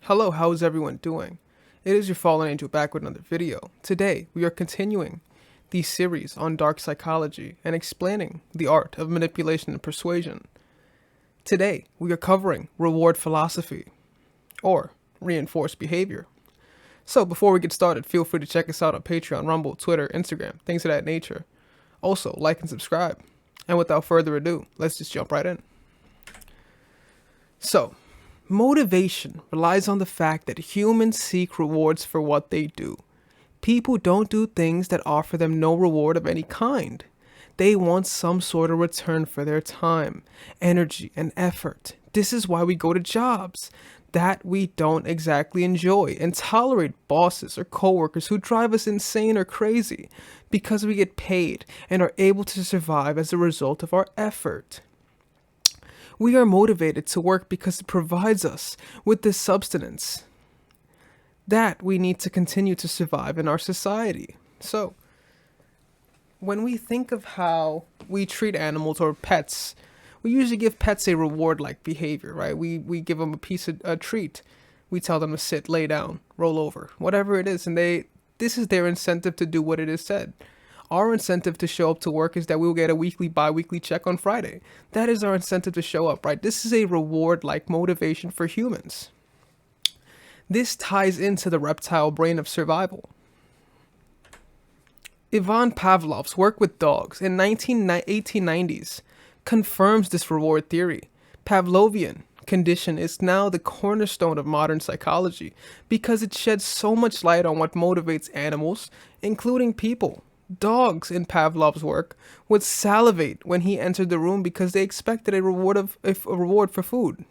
Hello, how is everyone doing? It is your fallen angel back with another video. Today, we are continuing the series on dark psychology and explaining the art of manipulation and persuasion. Today, we are covering reward philosophy, or reinforced behavior. So before we get started, feel free to check us out on Patreon, Rumble, Twitter, Instagram, things of that nature. Also, like and subscribe. And without further ado, let's just jump right in. So, motivation relies on the fact that humans seek rewards for what they do. People don't do things that offer them no reward of any kind. They want some sort of return for their time, energy, and effort. This is why we go to jobs that we don't exactly enjoy and tolerate bosses or coworkers who drive us insane or crazy because we get paid and are able to survive as a result of our effort. We are motivated to work because it provides us with the substance that we need to continue to survive in our society. So, when we think of how we treat animals or pets, we usually give pets a reward-like behavior, right? We give them a treat. We tell them to sit, lay down, roll over, whatever it is, and this is their incentive to do what it is said. Our incentive to show up to work is that we will get a weekly, bi-weekly check on Friday. That is our incentive to show up, right? This is a reward-like motivation for humans. This ties into the reptile brain of survival. Ivan Pavlov's work with dogs in 1890s confirms this reward theory. Pavlovian condition is now the cornerstone of modern psychology because it sheds so much light on what motivates animals, including people. Dogs in Pavlov's work would salivate when he entered the room because they expected a reward for food.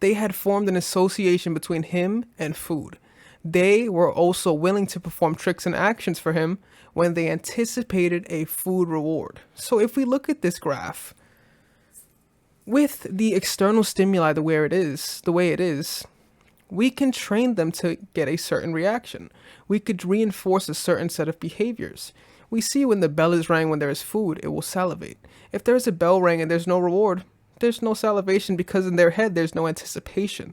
They had formed an association between him and food. They were also willing to perform tricks and actions for him when they anticipated a food reward. So if we look at this graph, with the external stimuli the way it is, we can train them to get a certain reaction. We could reinforce a certain set of behaviors. We see when the bell is rang when there is food, it will salivate. If there's a bell rang and there's no reward, there's no salivation because in their head there's no anticipation.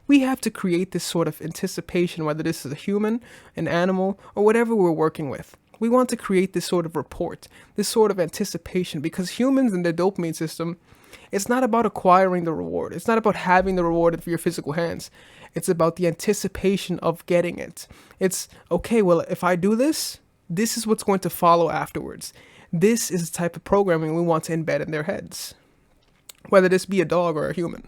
We have to create this sort of anticipation, whether this is a human, an animal, or whatever we're working with. We want to create this sort of report, this sort of anticipation, because humans and their dopamine system, it's not about acquiring the reward. It's not about having the reward in your physical hands. It's about the anticipation of getting it. It's, okay, well, if I do this, this is what's going to follow afterwards. This is the type of programming we want to embed in their heads, whether this be a dog or a human.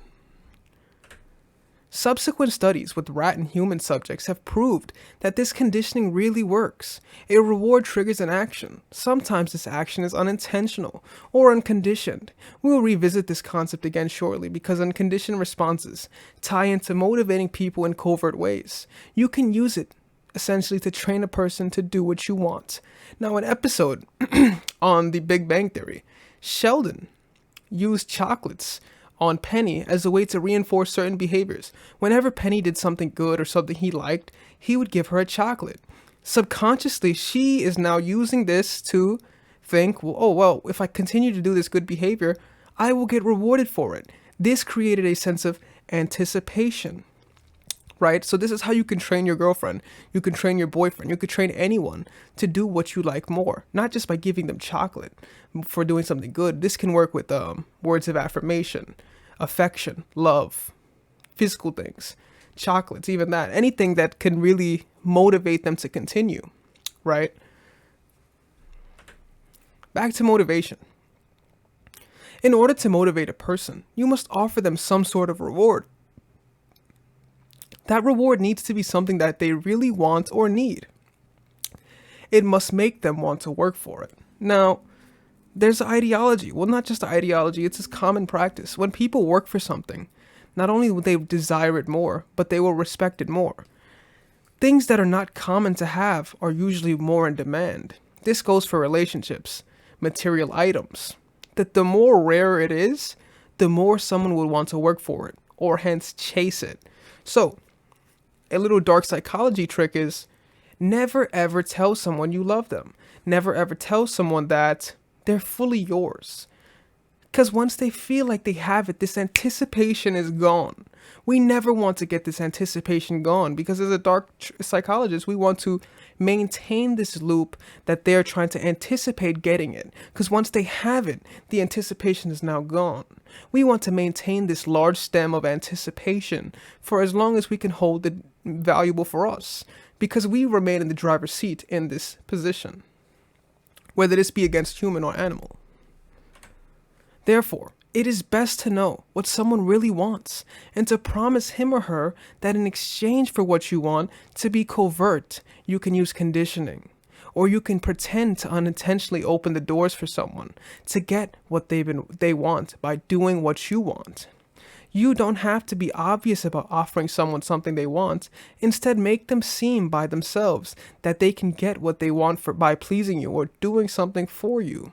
Subsequent studies with rat and human subjects have proved that this conditioning really works. A reward triggers an action. Sometimes this action is unintentional or unconditioned. We will revisit this concept again shortly because unconditioned responses tie into motivating people in covert ways. You can use it essentially to train a person to do what you want. Now, an episode on the Big Bang Theory, Sheldon used chocolates on Penny as a way to reinforce certain behaviors. Whenever Penny did something good or something he liked, he would give her a chocolate. Subconsciously, she is now using this to think, well, if I continue to do this good behavior, I will get rewarded for it. This created a sense of anticipation, right? So this is how you can train your girlfriend. You can train your boyfriend. You could train anyone to do what you like more, not just by giving them chocolate for doing something good. This can work with words of affirmation, affection, love, physical things, chocolates, even that. Anything that can really motivate them to continue, right? Back to motivation. In order to motivate a person, you must offer them some sort of reward. That reward needs to be something that they really want or need. It must make them want to work for it. Now, there's ideology. Well, not just ideology, it's just common practice. When people work for something, not only will they desire it more, but they will respect it more. Things that are not common to have are usually more in demand. This goes for relationships, material items. That the more rare it is, the more someone would want to work for it, or hence chase it. So, a little dark psychology trick is never ever tell someone you love them. Never ever tell someone that they're fully yours. Because once they feel like they have it, this anticipation is gone. We never want to get this anticipation gone because as a psychologist, we want to maintain this loop that they're trying to anticipate getting it. Because once they have it, the anticipation is now gone. We want to maintain this large stem of anticipation for as long as we can hold it valuable for us because we remain in the driver's seat in this position, whether this be against human or animal. Therefore, it is best to know what someone really wants and to promise him or her that in exchange for what you want to be covert, you can use conditioning, or you can pretend to unintentionally open the doors for someone to get what they want by doing what you want. You don't have to be obvious about offering someone something they want. Instead, make them seem by themselves that they can get what they want by pleasing you or doing something for you.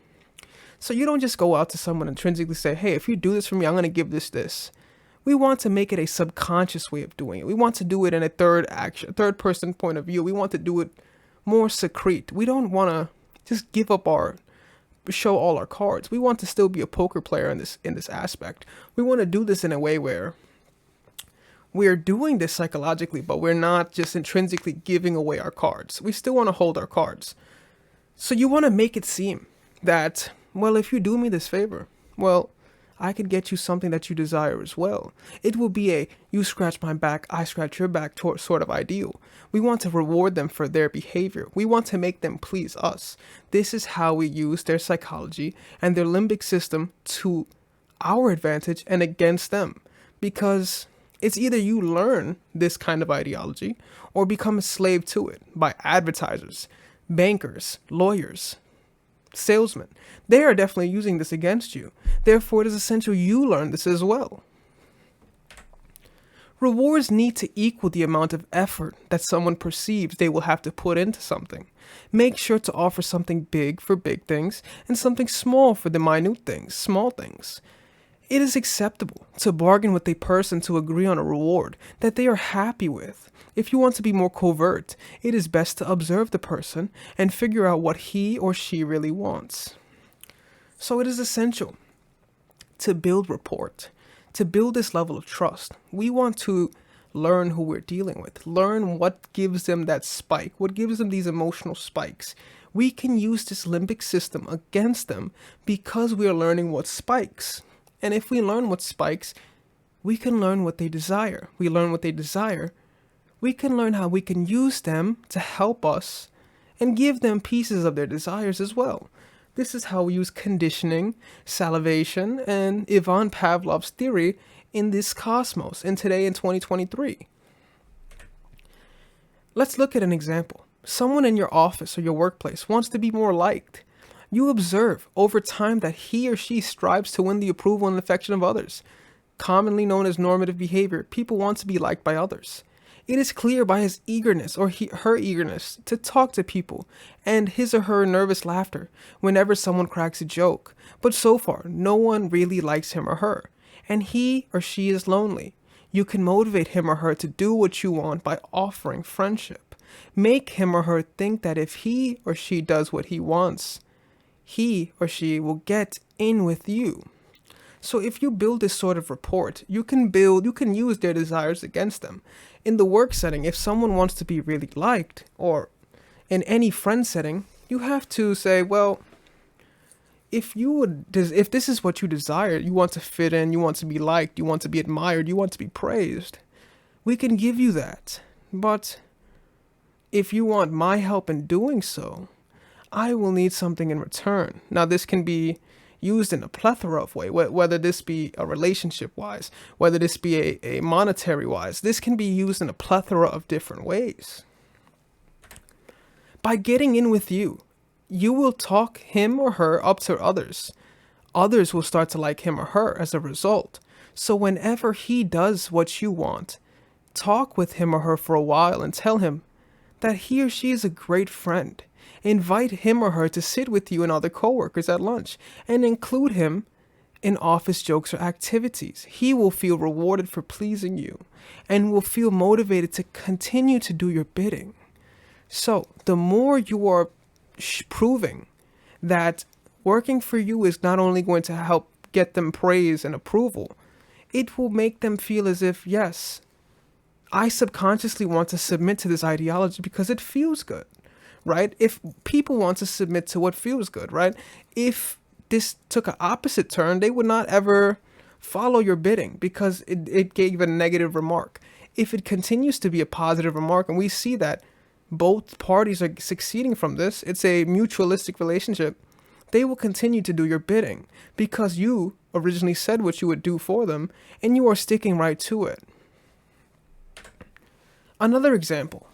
So you don't just go out to someone and intrinsically say, hey, if you do this for me, I'm going to give this. We want to make it a subconscious way of doing it. We want to do it in a third person point of view. We want to do it more secrete. We don't want to just show all our cards. We want to still be a poker player in this aspect. We want to do this in a way where we're doing this psychologically, but we're not just intrinsically giving away our cards. We still want to hold our cards. So you want to make it seem that, well, if you do me this favor, well, I could get you something that you desire as well. It will be a you scratch my back, I scratch your back sort of ideal. We want to reward them for their behavior. We want to make them please us. This is how we use their psychology and their limbic system to our advantage and against them. Because it's either you learn this kind of ideology or become a slave to it by advertisers, bankers, lawyers, salesmen. They are definitely using this against you. Therefore, it is essential you learn this as well. Rewards need to equal the amount of effort that someone perceives they will have to put into something. Make sure to offer something big for big things and something small for the minute things, small things. It is acceptable to bargain with a person to agree on a reward that they are happy with. If you want to be more covert, it is best to observe the person and figure out what he or she really wants. So it is essential to build rapport, to build this level of trust. We want to learn who we're dealing with, learn what gives them that spike, what gives them these emotional spikes. We can use this limbic system against them because we are learning what spikes. And if we learn what spikes, we can learn what they desire. We learn what they desire. We can learn how we can use them to help us and give them pieces of their desires as well. This is how we use conditioning, salivation, and Ivan Pavlov's theory in this cosmos, in 2023. Let's look at an example. Someone in your office or your workplace wants to be more liked. You observe over time that he or she strives to win the approval and affection of others. Commonly known as normative behavior, people want to be liked by others. It is clear by his eagerness or her eagerness to talk to people and his or her nervous laughter whenever someone cracks a joke. But so far, no one really likes him or her, and he or she is lonely. You can motivate him or her to do what you want by offering friendship. Make him or her think that if he or she does what he wants, he or she will get in with you. So if you build this sort of rapport, you can use their desires against them. In the work setting, if someone wants to be really liked, or in any friend setting, you have to say, well, if this is what you desire, you want to fit in, you want to be liked, you want to be admired, you want to be praised, we can give you that. But if you want my help in doing so, I will need something in return. Now, this can be used in a plethora of ways, whether this be a relationship-wise, whether this be a monetary-wise. This can be used in a plethora of different ways. By getting in with you, you will talk him or her up to others. Others will start to like him or her as a result. So whenever he does what you want, talk with him or her for a while and tell him that he or she is a great friend. Invite him or her to sit with you and other coworkers at lunch and include him in office jokes or activities. He will feel rewarded for pleasing you and will feel motivated to continue to do your bidding. So the more you are proving that working for you is not only going to help get them praise and approval, it will make them feel as if, yes, I subconsciously want to submit to this ideology because it feels good, right? If people want to submit to what feels good, right? If this took an opposite turn, they would not ever follow your bidding because it gave a negative remark. If it continues to be a positive remark, and we see that both parties are succeeding from this, it's a mutualistic relationship, they will continue to do your bidding because you originally said what you would do for them and you are sticking right to it. Another example,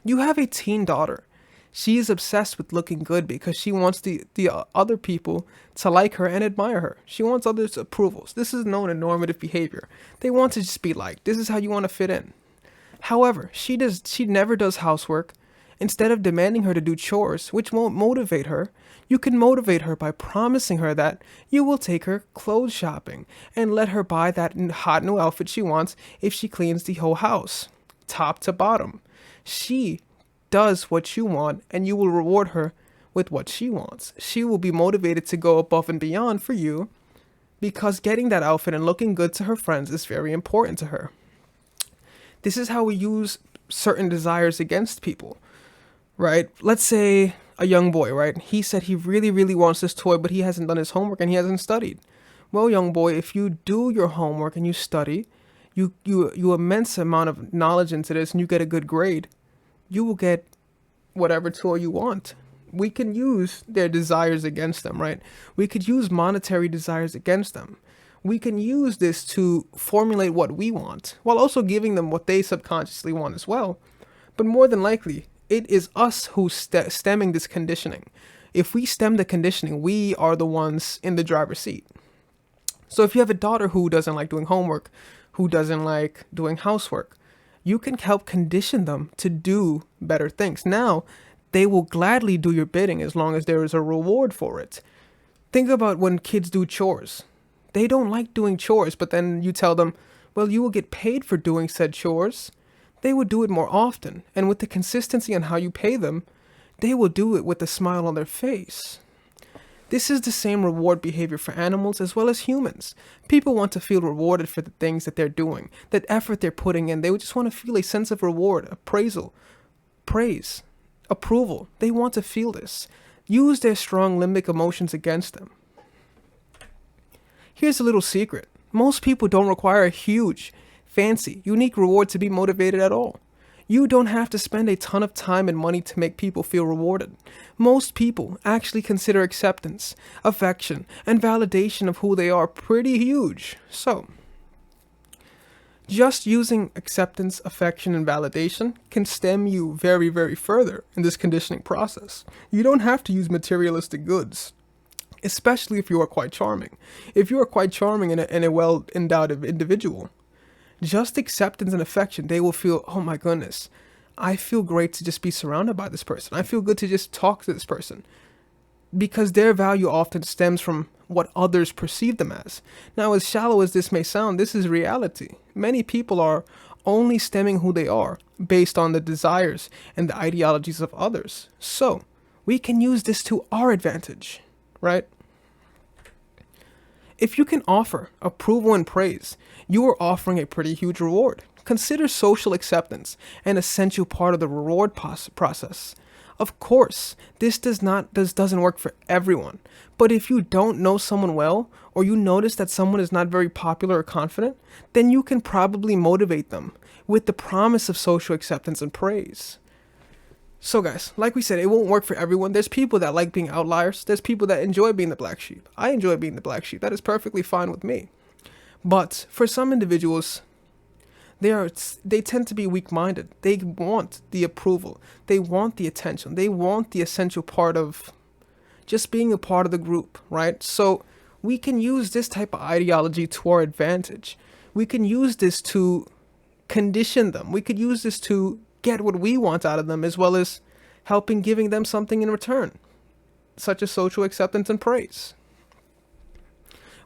you have a teen daughter. She is obsessed with looking good because she wants the other people to like her and admire her. She wants others' approvals. This is known as normative behavior. They want to just be liked. This is how you want to fit in. However, she never does housework. Instead of demanding her to do chores, which won't motivate her, you can motivate her by promising her that you will take her clothes shopping and let her buy that hot new outfit she wants if she cleans the whole house, top to bottom. She does what you want and you will reward her with what she wants. She will be motivated to go above and beyond for you because getting that outfit and looking good to her friends is very important to her. This is how we use certain desires against people, right? Let's say a young boy, right? He said he really, really wants this toy, but he hasn't done his homework and he hasn't studied. Well, young boy, if you do your homework and you study, you immense amount of knowledge into this and you get a good grade, you will get whatever toy you want. We can use their desires against them, right? We could use monetary desires against them. We can use this to formulate what we want while also giving them what they subconsciously want as well. But more than likely, it is us who's stemming this conditioning. If we stem the conditioning, we are the ones in the driver's seat. So if you have a daughter who doesn't like doing homework, who doesn't like doing housework, you can help condition them to do better things. Now, they will gladly do your bidding as long as there is a reward for it. Think about when kids do chores. They don't like doing chores, but then you tell them, well, you will get paid for doing said chores. They will do it more often, and with the consistency on how you pay them, they will do it with a smile on their face. This is the same reward behavior for animals as well as humans. People want to feel rewarded for the things that they're doing, that effort they're putting in. They would just want to feel a sense of reward, appraisal, praise, approval. They want to feel this. Use their strong limbic emotions against them. Here's a little secret. Most people don't require a huge, fancy, unique reward to be motivated at all. You don't have to spend a ton of time and money to make people feel rewarded. Most people actually consider acceptance, affection, and validation of who they are pretty huge. So, just using acceptance, affection, and validation can stem you very, very further in this conditioning process. You don't have to use materialistic goods, especially if you are quite charming. If you are quite charming and a well-endowed individual, just acceptance and affection, they will feel, oh my goodness, I feel great to just be surrounded by this person. I feel good to just talk to this person. Because their value often stems from what others perceive them as. Now, as shallow as this may sound, this is reality. Many people are only stemming who they are based on the desires and the ideologies of others. So, we can use this to our advantage, right? If you can offer approval and praise, you are offering a pretty huge reward. Consider social acceptance an essential part of the reward process. Of course, this doesn't work for everyone, but if you don't know someone well, or you notice that someone is not very popular or confident, then you can probably motivate them with the promise of social acceptance and praise. So guys, like we said, it won't work for everyone. There's people that like being outliers. There's people that enjoy being the black sheep. I enjoy being the black sheep. That is perfectly fine with me. But for some individuals, they tend to be weak-minded. They want the approval. They want the attention. They want the essential part of just being a part of the group, right? So we can use this type of ideology to our advantage. We can use this to condition them. We could use this to get what we want out of them, as well as helping giving them something in return, such as social acceptance and praise.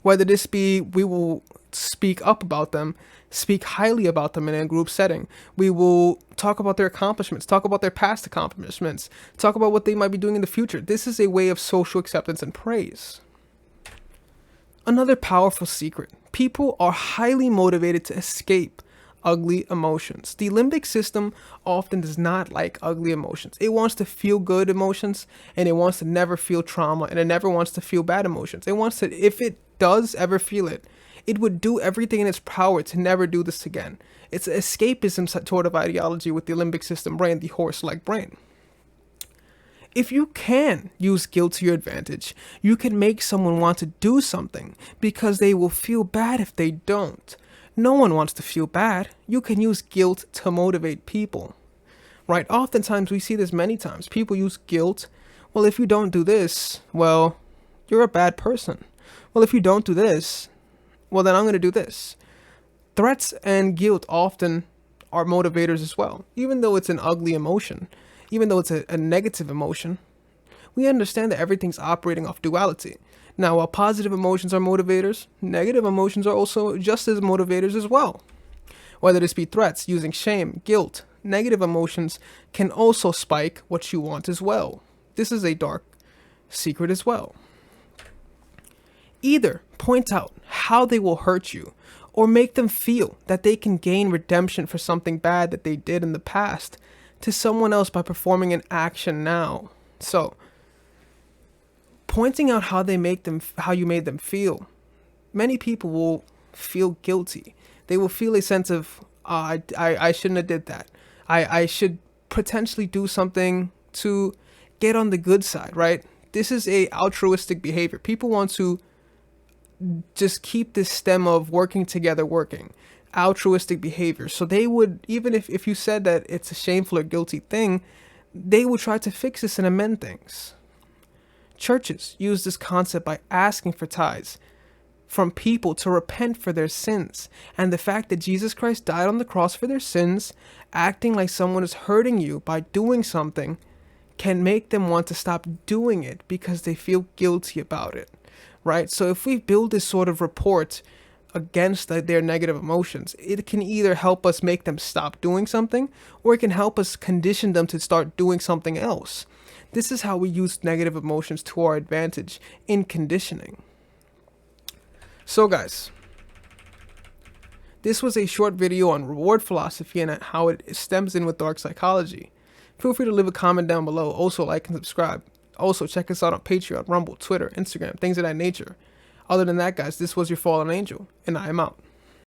Whether this be we will speak up about them, speak highly about them in a group setting. We will talk about their accomplishments, talk about their past accomplishments, talk about what they might be doing in the future. This is a way of social acceptance and praise. Another powerful secret: people are highly motivated to escape ugly emotions. The limbic system often does not like ugly emotions. It wants to feel good emotions, and it wants to never feel trauma, and it never wants to feel bad emotions. It wants to, if it does ever feel it, it would do everything in its power to never do this again. It's an escapism sort of ideology with the limbic system brain, the horse-like brain. If you can use guilt to your advantage, you can make someone want to do something because they will feel bad if they don't. No one wants to feel bad. You can use guilt to motivate people, right? Oftentimes, we see this many times. People use guilt. Well, if you don't do this, well, you're a bad person. Well, if you don't do this, well, then I'm going to do this. Threats and guilt often are motivators as well. Even though it's an ugly emotion, even though it's a negative emotion, we understand that everything's operating off duality. Now, while positive emotions are motivators, negative emotions are also just as motivators as well. Whether this be threats, using shame, guilt, negative emotions can also spike what you want as well. This is a dark secret as well. Either point out how they will hurt you, or make them feel that they can gain redemption for something bad that they did in the past to someone else by performing an action now. So, pointing out how you made them feel. Many people will feel guilty. They will feel a sense of, I shouldn't have did that. I should potentially do something to get on the good side, right? This is a altruistic behavior. People want to just keep this stem of working together working. Altruistic behavior. So they would, even if you said that it's a shameful or guilty thing, they would try to fix this and amend things. Churches use this concept by asking for tithes from people to repent for their sins. And the fact that Jesus Christ died on the cross for their sins, acting like someone is hurting you by doing something, can make them want to stop doing it because they feel guilty about it, right? So if we build this sort of report against their negative emotions, it can either help us make them stop doing something, or it can help us condition them to start doing something else. This is how we use negative emotions to our advantage in conditioning. So guys, this was a short video on reward philosophy and how it stems in with dark psychology. Feel free to leave a comment down below. Also, like and subscribe. Also, check us out on Patreon, Rumble, Twitter, Instagram, things of that nature. Other than that, guys, this was your fallen angel, and I am out.